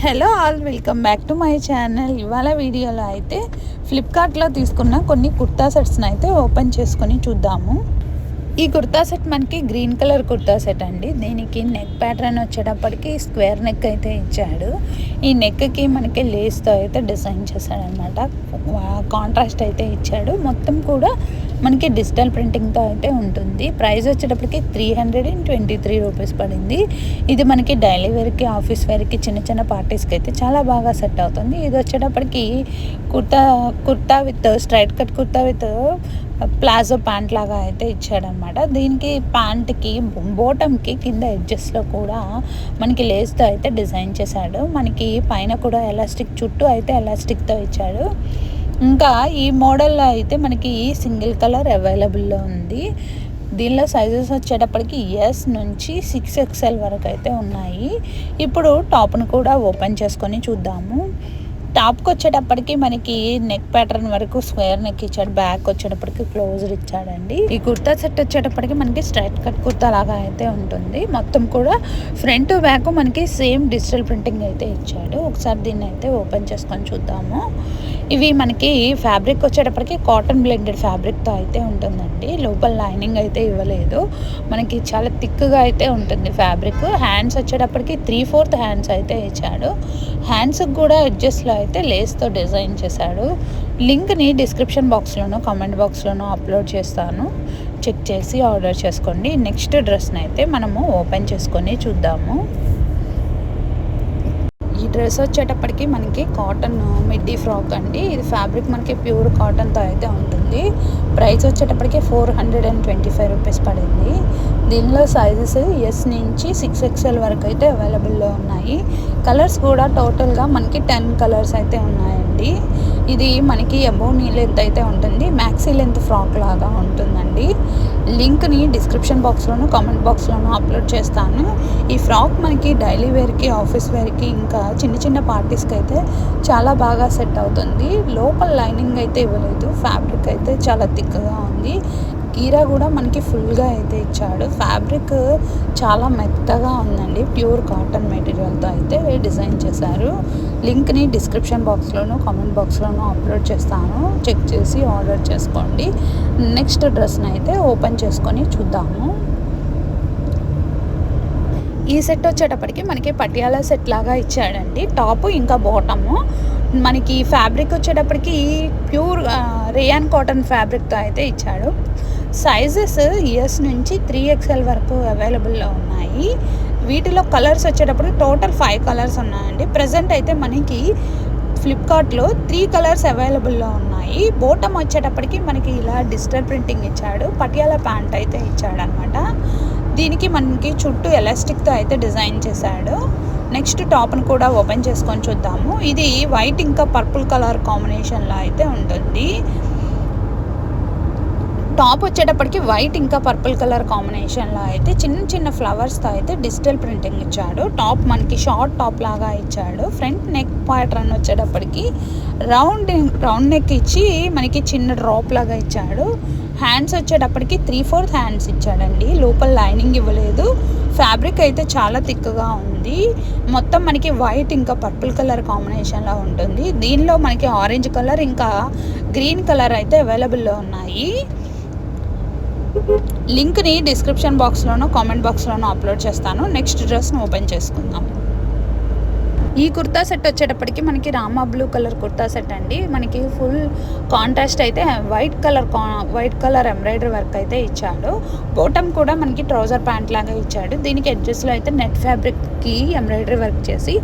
Hello all, welcome back to my channel. ఇవాళ వీడియోలో అయితే ఫ్లిప్కార్ట్లో తీసుకున్న కొన్ని కుర్తా సెట్స్ని అయితే ఓపెన్ చేసుకొని చూద్దాము. ఈ కుర్తా సెట్ మనకి గ్రీన్ కలర్ కుర్తా సెట్ అండి. దీనికి నెక్ ప్యాటర్న్ వచ్చేటప్పటికి స్క్వేర్ నెక్ అయితే ఇచ్చాడు. ఈ నెక్కి మనకి లేస్తో అయితే డిజైన్ చేశాడనమాట. కాంట్రాస్ట్ అయితే ఇచ్చాడు. మొత్తం కూడా మనకి డిజిటల్ ప్రింటింగ్తో అయితే ఉంటుంది. ప్రైస్ వచ్చేటప్పటికి 323 రూపీస్ పడింది. ఇది మనకి డైలీ వేర్కి, ఆఫీస్ వేర్కి, చిన్న చిన్న పార్టీస్కి అయితే చాలా బాగా సెట్ అవుతుంది. ఇది వచ్చేటప్పటికి kurta with straight cut kurta with palazzo pant లాగా అయితే ఇచ్చాడనమాట. దీనికి ప్యాంట్కి బోటంకి కింద ఎడ్జెస్లో కూడా మనకి లేస్తో అయితే డిజైన్ చేశాడు. మనకి పైన కూడా ఎలాస్టిక్ చుట్టూ అయితే ఎలాస్టిక్తో ఇచ్చాడు. ఇంకా ఈ మోడల్లో అయితే మనకి సింగిల్ కలర్ అవైలబుల్లో ఉంది. దీనిలో సైజెస్ వచ్చేటప్పటికి ఎస్ నుంచి 6XL వరకు అయితే ఉన్నాయి. ఇప్పుడు టాప్ను కూడా ఓపెన్ చేసుకొని చూద్దాము. టాప్కి వచ్చేటప్పటికి మనకి నెక్ ప్యాటర్న్ వరకు స్క్వేర్ నెక్ ఇచ్చాడు. బ్యాక్ వచ్చేటప్పటికి క్లోజ్డ్ ఇచ్చాడండి. ఈ కుర్తా సెట్ వచ్చేటప్పటికి మనకి స్ట్రైట్ కట్ కుర్తా లాగా అయితే ఉంటుంది. మొత్తం కూడా ఫ్రంట్ బ్యాక్ మనకి సేమ్ డిజిటల్ ప్రింటింగ్ అయితే ఇచ్చాడు. ఒకసారి దీన్ని అయితే ఓపెన్ చేసుకొని చూద్దాము. ఇవి మనకి ఫ్యాబ్రిక్ వచ్చేటప్పటికి కాటన్ బ్లెండెడ్ ఫ్యాబ్రిక్తో అయితే ఉంటుందండి. లోపల లైనింగ్ అయితే ఇవ్వలేదు. మనకి చాలా థిక్గా అయితే ఉంటుంది ఫ్యాబ్రిక్. హ్యాండ్స్ వచ్చేటప్పటికి 3/4 హ్యాండ్స్ అయితే ఇచ్చాడు. హ్యాండ్స్కి కూడా ఎడ్జెస్లో అయితే లేస్తో డిజైన్ చేశాడు. లింక్ని డిస్క్రిప్షన్ బాక్స్లోనూ కామెంట్ బాక్స్లోనూ అప్లోడ్ చేస్తాను. చెక్ చేసి ఆర్డర్ చేసుకోండి. నెక్స్ట్ డ్రెస్ని అయితే మనము ఓపెన్ చేసుకొని చూద్దాము. ఈ డ్రెస్ వచ్చేటప్పటికి మనకి కాటన్ మిడ్డీ ఫ్రాక్ అండి. ఇది ఫ్యాబ్రిక్ మనకి ప్యూర్ కాటన్తో అయితే ఉంటుంది. ప్రైస్ వచ్చేటప్పటికి 425 రూపీస్ పడింది. దీనిలో సైజెస్ ఎస్ నుంచి 6XL వరకు అయితే అవైలబుల్లో ఉన్నాయి. కలర్స్ కూడా టోటల్గా మనకి 10 కలర్స్ అయితే ఉన్నాయండి. ఇది మనకి అబోవ్ నీ లెంత్ అయితే ఉంటుంది. మ్యాక్సీ లెంత్ ఫ్రాక్ లాగా ఉంటుందండి. లింక్ని డిస్క్రిప్షన్ బాక్స్లోను కామెంట్ బాక్స్లోనూ అప్లోడ్ చేస్తాను. ఈ ఫ్రాక్ మనకి డైలీ వేర్కి, ఆఫీస్ వేర్కి, ఇంకా చిన్న చిన్న పార్టీస్కి అయితే చాలా బాగా సెట్ అవుతుంది. లోపల లైనింగ్ అయితే ఇవ్వలేదు. ఫ్యాబ్రిక్ అయితే చాలా థిక్గా ఉంది. గీరా కూడా మనకి ఫుల్గా అయితే ఇచ్చాడు. ఫ్యాబ్రిక్ చాలా మెత్తగా ఉందండి. ప్యూర్ కాటన్ మెటీరియల్తో అయితే డిజైన్ చేశారు. లింక్ని డిస్క్రిప్షన్ బాక్స్లోను కామెంట్ బాక్స్లోనూ అప్లోడ్ చేస్తాను. చెక్ చేసి ఆర్డర్ చేసుకోండి. నెక్స్ట్ డ్రెస్ని అయితే ఓపెన్ చేసుకొని చూద్దాము. ఈ సెట్ వచ్చేటప్పటికి మనకి పటియాలా సెట్ లాగా ఇచ్చాడండి. టాపు ఇంకా బాటము. మనకి ఫ్యాబ్రిక్ వచ్చేటప్పటికి ప్యూర్ రేయాన్ కాటన్ ఫ్యాబ్రిక్తో అయితే ఇచ్చాడు. సైజెస్ ఎస్ నుంచి 3XL వరకు అవైలబుల్లో ఉన్నాయి. వీటిలో కలర్స్ వచ్చేటప్పుడు టోటల్ 5 కలర్స్ ఉన్నాయండి. ప్రజెంట్ అయితే మనకి ఫ్లిప్కార్ట్లో 3 కలర్స్ అవైలబుల్లో ఉన్నాయి. బోటం వచ్చేటప్పటికి మనకి ఇలా డిజిటల్ ప్రింటింగ్ ఇచ్చాడు. పటియాలా ప్యాంట్ అయితే ఇచ్చాడు అనమాట. దీనికి మనకి చుట్టూ ఎలాస్టిక్తో అయితే డిజైన్ చేశాడు. నెక్స్ట్ టాప్ను కూడా ఓపెన్ చేసుకొని చూద్దాము. ఇది వైట్ ఇంకా పర్పుల్ కలర్ కాంబినేషన్లో అయితే ఉంటుంది. టాప్ వచ్చేటప్పటికి వైట్ ఇంకా పర్పుల్ కలర్ కాంబినేషన్లో అయితే చిన్న చిన్న ఫ్లవర్స్తో అయితే డిజిటల్ ప్రింటింగ్ ఇచ్చాడు. టాప్ మనకి షార్ట్ టాప్ లాగా ఇచ్చాడు. ఫ్రంట్ నెక్ ప్యాటర్న్ వచ్చేటప్పటికి రౌండ్ నెక్ ఇచ్చి మనకి చిన్న డ్రాప్ లాగా ఇచ్చాడు. హ్యాండ్స్ వచ్చేటప్పటికి 3/4 హ్యాండ్స్ ఇచ్చాడండి. లోపల లైనింగ్ ఇవ్వలేదు. ఫ్యాబ్రిక్ అయితే చాలా థిక్గా ఉంది. మొత్తం మనకి వైట్ ఇంకా పర్పుల్ కలర్ కాంబినేషన్లో ఉంటుంది. దీనిలో మనకి ఆరెంజ్ కలర్ ఇంకా గ్రీన్ కలర్ అయితే అవైలబుల్లో ఉన్నాయి. లింక్ని డిస్క్రిప్షన్ బాక్స్లోనూ కామెంట్ బాక్స్లోనూ అప్లోడ్ చేస్తాను. నెక్స్ట్ డ్రెస్ను ఓపెన్ చేసుకుందాం. ఈ కుర్తా సెట్ వచ్చేటప్పటికి మనకి Rama blue colour kurta set అండి. మనకి ఫుల్ కాంట్రాస్ట్ అయితే వైట్ కలర్ ఎంబ్రాయిడరీ వర్క్ అయితే ఇచ్చాడు. బాటమ్ కూడా మనకి ట్రౌజర్ ప్యాంట్ లాగా ఇచ్చాడు. దీనికి ఎడ్జెస్లో అయితే నెట్ ఫ్యాబ్రిక్కి ఎంబ్రాయిడరీ వర్క్ చేసి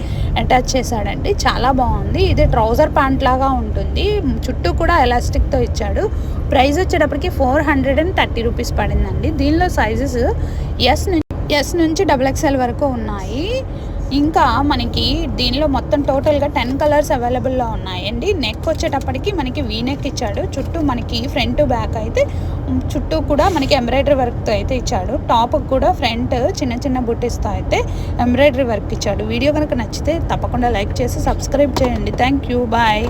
అటాచ్ చేశాడండి. చాలా బాగుంది. ఇది ట్రౌజర్ ప్యాంట్ లాగా ఉంటుంది. చుట్టూ కూడా ఎలాస్టిక్తో ఇచ్చాడు. ప్రైస్ వచ్చేటప్పటికి 430 రూపీస్ పడిందండి. దీనిలో సైజెస్ ఎస్ నుంచి XXL వరకు ఉన్నాయి. ఇంకా మనకి దీనిలో మొత్తం టోటల్గా 10 కలర్స్ అవైలబుల్లో ఉన్నాయండి. నెక్ వచ్చేటప్పటికి మనకి వీ నెక్ ఇచ్చాడు. చుట్టూ మనకి ఫ్రంట్ బ్యాక్ అయితే చుట్టూ కూడా మనకి ఎంబ్రాయిడరీ వర్క్తో అయితే ఇచ్చాడు. టాప్ కూడా ఫ్రంట్ చిన్న చిన్న బుట్టీస్తో అయితే ఎంబ్రాయిడరీ వర్క్ ఇచ్చాడు. వీడియో కనుక నచ్చితే తప్పకుండా లైక్ చేసి సబ్స్క్రైబ్ చేయండి. Thank you. బాయ్.